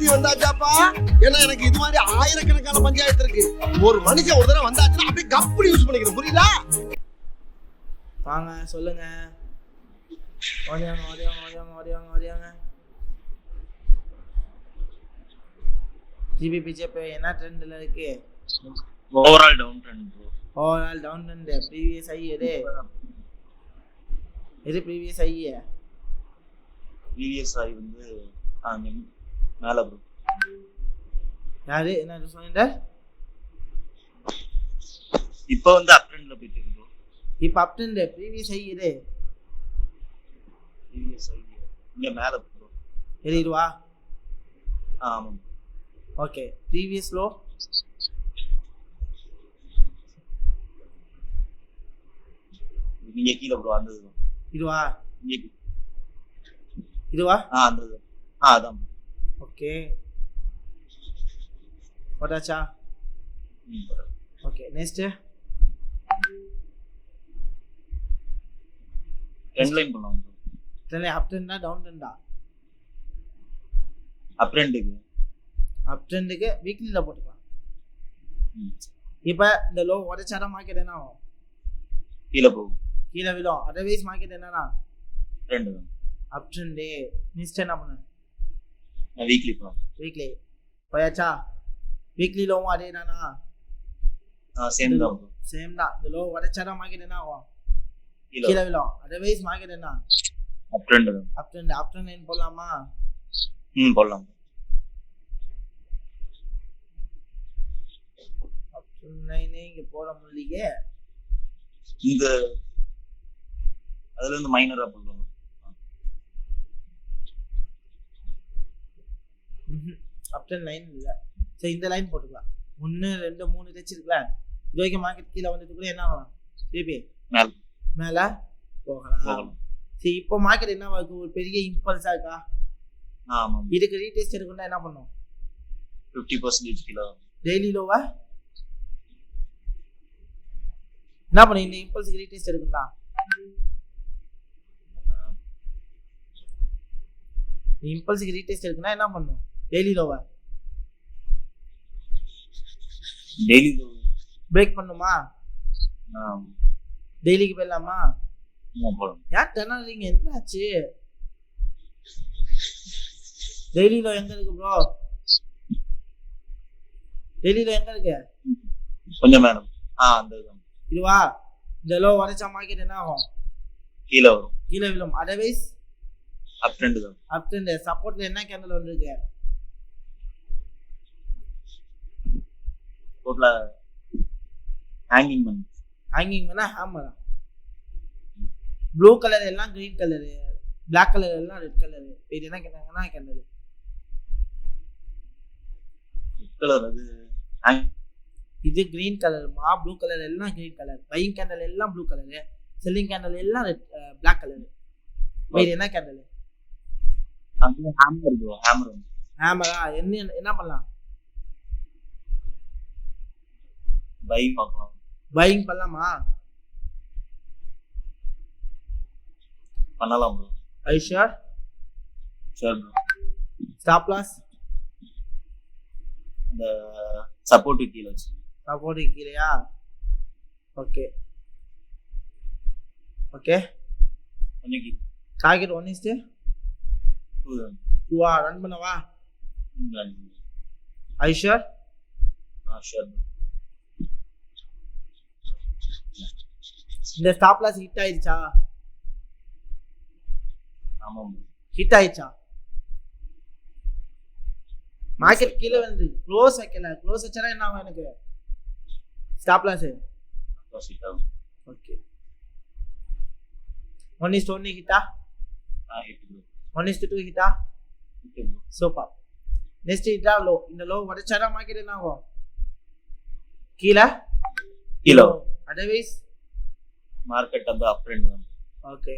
புத்தி வந்தாச்சாப்பா. ஏன்னா எனக்கு இது மாதிரி ஆயிரக்கணக்கான பஞ்சாயத்து இருக்கு. ஒரு மனுஷன் ஒரு தடவை வந்தாச்சுன்னா அப்படியே கப்படி யூஸ் பண்ணிக்கணும், புரியுதா? வாங்க சொல்லுங்க. ஓடியாங்க. ஜிபிபிஜே இப்போ என்ன ட்ரெண்ட்ல இருக்கு? Overall down trend bro. Overall down trend. Previous high எது ப்ரீவியஸ் ஹை? ப்ரீவியஸ் ஹை வந்து மேல ப்ரோ. யாரு என்ன சொன்னீங்க? இப்போ வந்து அப் ட்ரெண்ட்ல போயிட்டு இருக்கு ப்ரோ. இப்போ அப் ட்ரெண்ட். ப்ரீவியஸ் ஹை எது? ப்ரீவியஸ் ஹை இங்க மேல ப்ரோ. எது இதுவா? ஆமா. ஓகே. ப்ரீவியஸ் லோ நீங்க கீழ ப்ரோ அந்த இதுவா? இங்க இதுவா? அந்த அதான். ஓகே போட்டாச்சா? ஓகே நெக்ஸ்ட் ட்ரெண்ட் லைன் பண்ணலாம் ப்ரோ. ட்ரெண்ட் அப் ட்ரெண்டா டவுன் ட்ரெண்டா? அப் ட்ரெண்டுக்கு. அப் ட்ரெண்டுக்கு வீக்லில போட்டுக்கலாம். இப்போ இந்த லோ உடைச்சாரா மார்க்கெட் என்ன ஆகும்? கீழ போகும், கீழ விழும். அதர்வைஸ் மார்க்கெட் என்னன்னா ட்ரெண்ட் அப் ட்ரெண்ட். நெக்ஸ்ட் என்ன பண்ணு? வீக்லி போலாம். வீக்லி போயாச்சா? வீக்லி லோவும் அதே தானா? சேம் தான் ப்ரோ. சேம் தான். இந்த லோ உடைச்சாரா மார்க்கெட் என்ன ஆகும்? கீழ விழும். அதர்வைஸ் மார்க்கெட் என்ன அப் ட்ரெண்ட். அப் ட்ரெண்ட் லைன் போடலாமா? போடலாம். அப் ட்ரெண்ட் லைன் இங்க போட முடியலையே. இந்த அதுல இருந்து மைனரா போடுறோம். அப் ட்ரெண்ட் லைன் இல்ல. சரி இந்த லைன் போட்டுக்கலாம். 1 2 3 தச்சிருக்கல. இது வரைக்கும் மார்க்கெட் கீழ வந்துட்டு கூட என்ன ஆகலாம்? திருப்பி மேல போகலாம். சரி இப்போ மார்க்கெட் என்ன ஆகும்? ஒரு பெரிய இம்பல்ஸா இருக்கா? ஆமா. இதுக்கு ரீடெஸ்ட் எடுக்கணும்னா என்ன பண்ணும்? 50% கீழ. டெய்லி லோவா என்ன பண்ணு? இந்த இம்பல்ஸ்க்கு ரீடெஸ்ட் எடுக்கணும்னா இம்பல்ஸ்க்கு ரீடெஸ்ட் எடுக்கணும்னா என்ன பண்ணும்? டெய்லி லோவா பிரேக் பண்ணுமா? டெய்லிக்கு போயிடலாமா? யார் திணறீங்க? என்னாச்சு? டெய்லி லோ எங்க இருக்கு ப்ரோ? டெய்லி லோ எங்க இருக்கு? கொஞ்சம் மேடம். அந்த இதுவா? இந்த லோ உடைச்சா மார்க்கெட் என்ன ஆகும்? கீழ வரும், கீழ விழும். அதர்வைஸ் அப் ட்ரெண்ட் தான். அப் ட்ரெண்ட். சப்போர்ட்ல என்ன கேண்டல் வந்திருக்கு? டோட்டலா ஹேங்கிங் பண்ணு. ஹேங்கிங் பண்ணா ஹேமரா? ப்ளூ கலர் எல்லாம் கிரீன் கலர், பிளாக் கலர் எல்லாம் ரெட் கலர். இது என்ன கேட்டாங்கன்னா கேண்டல் கலர். அது இது கிரீன் கலர்மா. ப்ளூ கலர் எல்லாம் கிரீன் கலர். பையிங் கேண்டல் எல்லாம் ப்ளூ கலர். செல்லிங் கேண்டல் எல்லாம் ரெட் பிளாக் கலர். இது என்ன கேண்டல்? ஹேமரா? என்ன பண்ணலாம்? பையிங் பார்க்கலாம். பையிங் பண்ணலாமா? பண்ணலாம் bro. I sure? Sure bro. Stop loss அந்த சப்போர்ட் கீழ வச்சு. சப்போர்ட் கீழயா? Okay okay. இன்னைக்கு டார்கெட் 1:2 ரன் பண்ணவா? I sure? ஷூர். இந்த ஸ்டாப் லாஸ் ஹிட் ஆயிடுச்சா? ஆமா ப்ரோ. ஹிட் ஆயிடுச்சா? மார்க்கெட் கீழ வந்து க்ளோஸ் வைக்கல. க்ளோஸ் வச்சா என்ன ஆகும் எனக்கு? Stop loss. ஓகே. 1:1 ஹிட்டா? 1:2 ஹிட்டா? சூப்பர். நெக்ஸ்ட் இதா லோ. இந்த லோ உடைச்சாரா மார்க்கெட் என்ன ஆகும்? கீழ அதர்வைஸ் மார்க்கெட் அந்த அப் ட்ரெண்ட் தான். ஓகே.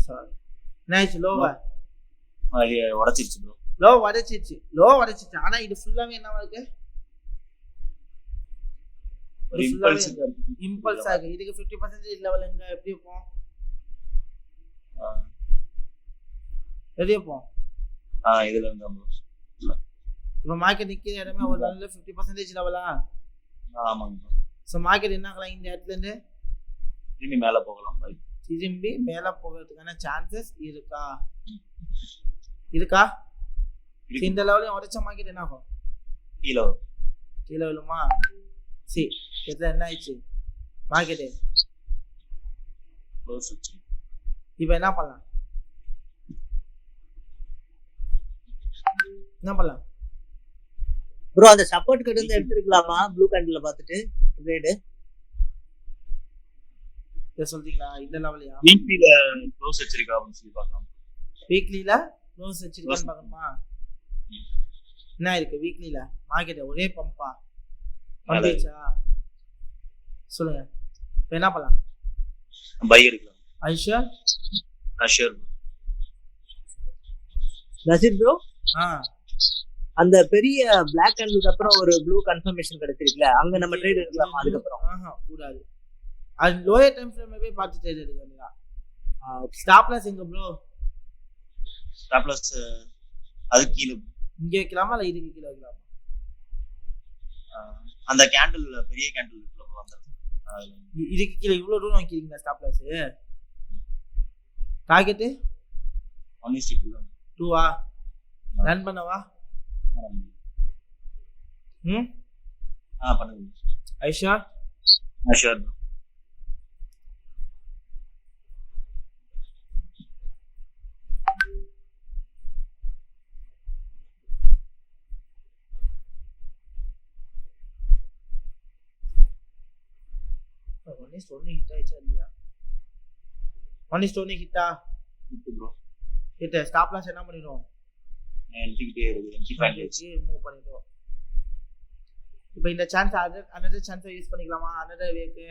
சார் நைஸ் லோவா உடைச்சிருச்சு ப்ரோ. லோ உடைச்சிச்சு ஆனா இது ஃபுல்லாவே என்னவா இருக்கு ஒரு இம்பல்ஸ் ஆகு இதுக்கு 50% லெவல் எங்க எப்படி இருக்கும் எப்போ இதுல இருந்து இப்போ மார்க்கெட் நிக்கிற இடமே ஒரு நல்ல 50% லெவலா ஆமாங்க சோ மார்க்கெட் என்ன ஆகலாம் இந்த இடத்துல இருந்து திரும்பி மேல போகலாம் திரும்பி மேல போகிறதுக்கான சான்சஸ் இருக்கா இந்த லெவலையும் உடைச்ச மார்க்கெட் என்ன ஆகும் கீழே விழுமா சரி எதுல என்ன ஆயிடுச்சு மார்க்கெட்டு இப்ப என்ன பண்ணலாம் ப்ரோ அந்த சப்போர்ட் கிட்ட இருந்து எடுத்துக்கலாமா ப்ளூ கேண்டில்ல பார்த்துட்டு ட்ரேட் இத சொல்றீங்களா இந்த லெவலையா வீக்லில க்ளோஸ் வச்சிருக்கா அப்படின்னு சொல்லி பார்க்கலாம் வீக்லில க்ளோஸ் வச்சிருக்கான்னு பார்க்கணுமா என்ன இருக்கு வீக்லில மார்க்கெட் ஒரே பம்பா வந்துச்சா சொல்லுங்க இப்ப என்ன பண்ணலாம் பை எடுக்கலாம் ஐஷா ஷூர் நசீர் ப்ரோ ஆ அந்த பெரிய பிளாக் கேண்டிலுக்கு அப்புறம் ஒரு ப்ளூ கன்ஃபர்மேஷன் கிடைச்சிருக்குல அங்க நம்ம ட்ரேட் எடுக்கலாமா அதுக்கப்புறம் கூடாது அது லோயர் டைம் ஃப்ரேம்ல போய் பார்த்து ட்ரேட் எடுக்கணும்டா ஸ்டாப் லாஸ் எங்க ப்ரோ ஸ்டாப் லாஸ் அது கீழ இங்க வைக்கலாமா இல்ல இதுக்கு கீழ வைக்கலாமா அந்த கேண்டில் பெரிய கேண்டில் இருக்குல அந்த இதுக்கு கீழ இவ்வளவு தூரம் வைக்கிறீங்களா ஸ்டாப் லாஸ் டார்கெட் 1:2 2 ரன் பண்ணவா பண்ணுங்க ஐஷா ஷூர் ஹிட் ஆயிடுச்சா இல்லையா ஹிட் ஸ்டாப் லாஸ் என்ன பண்ணிடும் மூவ் பண்ணிடும் இப்போ இந்த சான்ஸ் அனதர் சான்ஸை யூஸ் பண்ணிக்கலாமா அனதர் வேக்கு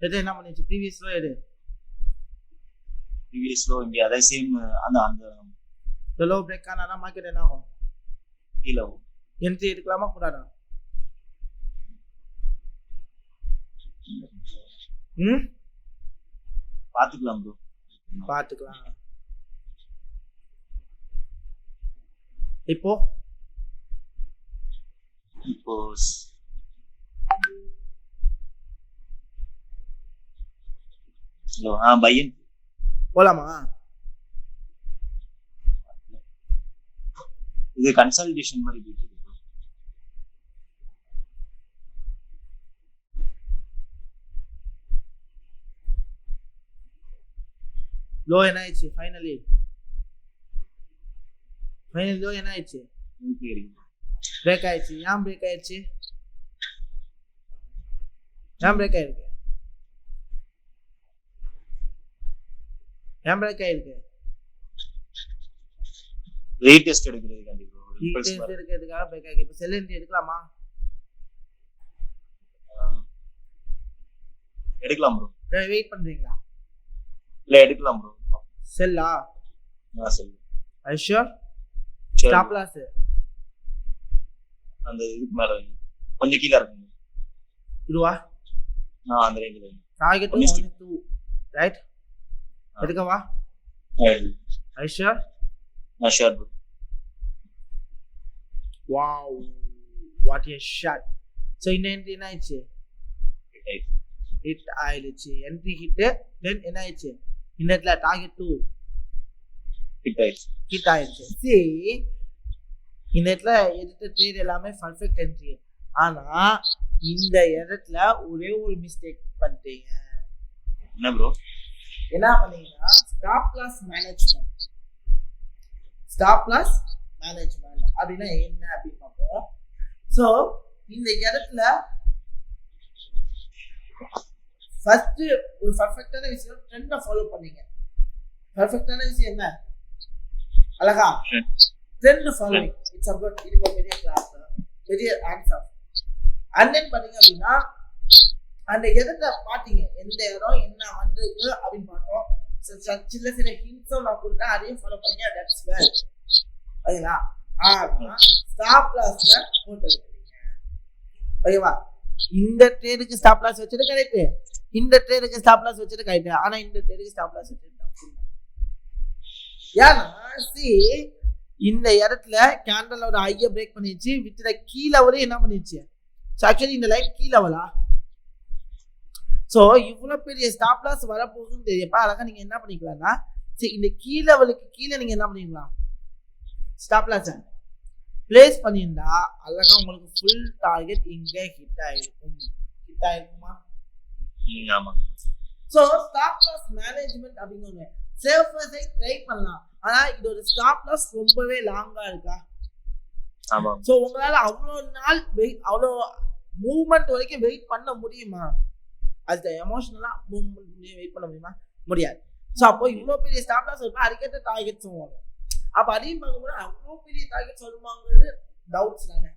எது என்ன பண்ணிச்சு ப்ரீவியஸ் லோ இங்க அதே சேம் அந்த லோ பிரேக் ஆனா மார்க்கெட் என்ன ஆகும் கீழ என்ட்ரி எடுக்கலாமா கூடாதா பாத்துக்கலாம் ப்ரோ பாத்துக்கலாம் இப்போ பையன் போலாமா இது கன்சல்டேஷன் மாதிரி போயிட்டு இருக்கு லோ என்ன ஆயிடுச்சு ஃபைனலி லோ என்ன ஆயிடுச்சு பிரேக் ஆயிடுச்சு ஏன் பிரேக் ஆயிடுச்சு ஏன் பிரேக் ஆயிருக்கு ரீடெஸ்ட் எடுக்கிறதுக்காக பிரேக் ஆயிருக்கு இப்போ செல் என்ட்ரி எடுக்கலாமா எடுக்கலாம் ப்ரோ வெயிட் பண்றீங்களா இல்ல எடுக்கலாம் ப்ரோ செல்லா செல் ஐஷூர் ஸ்டாப் லாஸ் அந்த இதுக்கு மேல கொஞ்சம் கீழ இருக்குங்க இதுவா அந்த ரேஞ்சில டார்கெட் 1:2 ரைட் எடுக்கவா I sure sure bro wow what a shot so இந்த என்ட்ரி என்ன ஆயிடுச்சு ஹிட் ஆயிடுச்சு என்ட்ரி ஹிட் தென் என்ன ஆயிடுச்சு இந்த இடத்துல டார்கெட் 2 ஹிட் ஆயிடுச்சு சரி இந்த இடத்துல எடுத்த ட்ரேட் எல்லாமே பர்ஃபெக்ட் என்ட்ரி ஆனா இந்த இடத்துல ஒரே ஒரு மிஸ்டேக் பண்ணிட்டீங்க என்ன ப்ரோ என்ன பண்ணீங்கன்னா ஸ்டாப் லாஸ் மேனேஜ்மெண்ட் அப்படின்னா என்ன அப்படின்னு பார்ப்போம் ஸோ இந்த இடத்துல ஃபர்ஸ்ட் ஒரு பர்ஃபெக்டான விஷயம் ட்ரெண்டை ஃபாலோ பண்ணீங்க பர்ஃபெக்டான விஷயம் என்ன அழகா ட்ரெண்ட் ஃபாலோவிங் இட்ஸ் அபவுட் இது ஒரு பெரிய கிளாஸ் பெரிய ஆன்சர் அண்ட் தென் பாத்தீங்க அப்படின்னா அந்த இடத்த பாத்தீங்க எந்த இடம் என்ன வந்திருக்கு அப்படின்னு பார்த்தோம் சில ஹிண்ட்ஸும் நான் கொடுத்தேன், அதையும் ஃபாலோ பண்ணீங்க. That's well. ஓகேவா? ஆனா ஸ்டாப் லாஸ்ல போட்டு வைக்கிறீங்க. ஓகேவா? இந்த ட்ரேடுக்கு ஸ்டாப் லாஸ் வச்சுட்டு கரெக்ட், இந்த ட்ரேடுக்கு ஸ்டாப் லாஸ் வச்சுட்டு கரெக்ட். ஆனா இந்த ட்ரேடுக்கு ஸ்டாப் லாஸ் வச்சுட்டு ஏன்னா இந்த இடத்துல கேண்டல் ஒரு ஹையை பிரேக் பண்ணிச்சு, வித்துல கீ லெவலே என்ன பண்ணிச்சு. ஆக்சுவலி இந்த லைன் கீ லெவலா. ஸோ இவ்வளோ பெரிய ஸ்டாப் லாஸ் வரப்போகுதுன்னு தெரியப்பா. அழகா நீங்க என்ன பண்ணிக்கலாம்னா, சரி இந்த கீ லெவலுக்கு கீழே நீங்க என்ன பண்ணிக்கலாம், ஸ்டாப் லாஸ் பிளேஸ் பண்ணியிருந்தா அழகா உங்களுக்கு ஃபுல் டார்கெட் இங்க ஹிட் ஆயிருக்குமா? ஸோ ஸ்டாப் லாஸ் மேனேஜ்மெண்ட் அப்படின்னு சேஃபர் சைட் ட்ரை பண்ணலாம். ஆனா இதோட ஸ்டாப் லாஸ் ரொம்பவே லாங்கா இருக்கா? ஸோ உங்களால அவ்வளோ நாள் வெயிட், அவ்வளோ மூவ்மெண்ட் வரைக்கும் வெயிட் பண்ண முடியுமா? அது எமோஷனலா மூவ்மெண்ட் வெயிட் பண்ண முடியுமா? முடியாது. ஸோ அப்போ இவ்வளோ பெரிய ஸ்டாப் லாஸ் இருக்கும், அதுக்கேற்ற டார்கெட்ஸும் வரும். அப்ப அதையும் பார்க்கும்போது அவ்வளோ பெரிய டார்கெட்ஸ் வருமாங்கிறது டவுட்ஸ் தானே.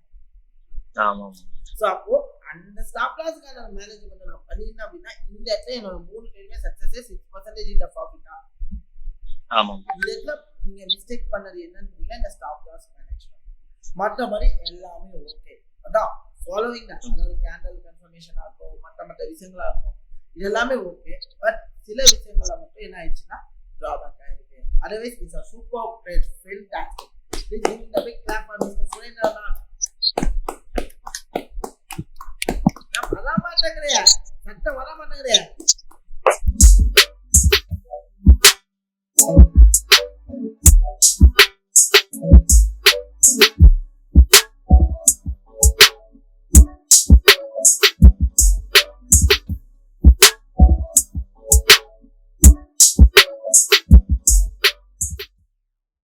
ஸோ அப்போ அந்த ஸ்டாப் லாஸ்க்கான மேனேஜ்மெண்ட் நான் பண்ணிருந்தேன் அப்படின்னா இந்த இடத்துல என்னோட 3 ட்ரேடுமே சக்சஸ் 6% இந்த ப்ராஃபிட்டா. இந்த இடத்துல நீங்க மிஸ்டேக் பண்ணது என்னன்னு தெரியல, இந்த ஸ்டாப் லாஸ் மேனேஜ்மெண்ட். மற்றபடி எல்லாமே ஓகே. அதான் ஃபாலோவிங் தான், அதாவது கேண்டல் கன்ஃபர்மேஷனா இருக்கும், மற்ற விஷயங்களா இருக்கும், இது எல்லாமே ஓகே. பட் சில விஷயங்கள்ல மட்டும் என்ன ஆயிடுச்சுன்னா டிராபேக் ஆயிருக்கு. Otherwise, it's a super great, fantastic. Please give me the big clap for Mr. Surendranath. நான் வர மாட்டேங்கிறேன், சட்டம் வர மாட்டேங்கிறேன்.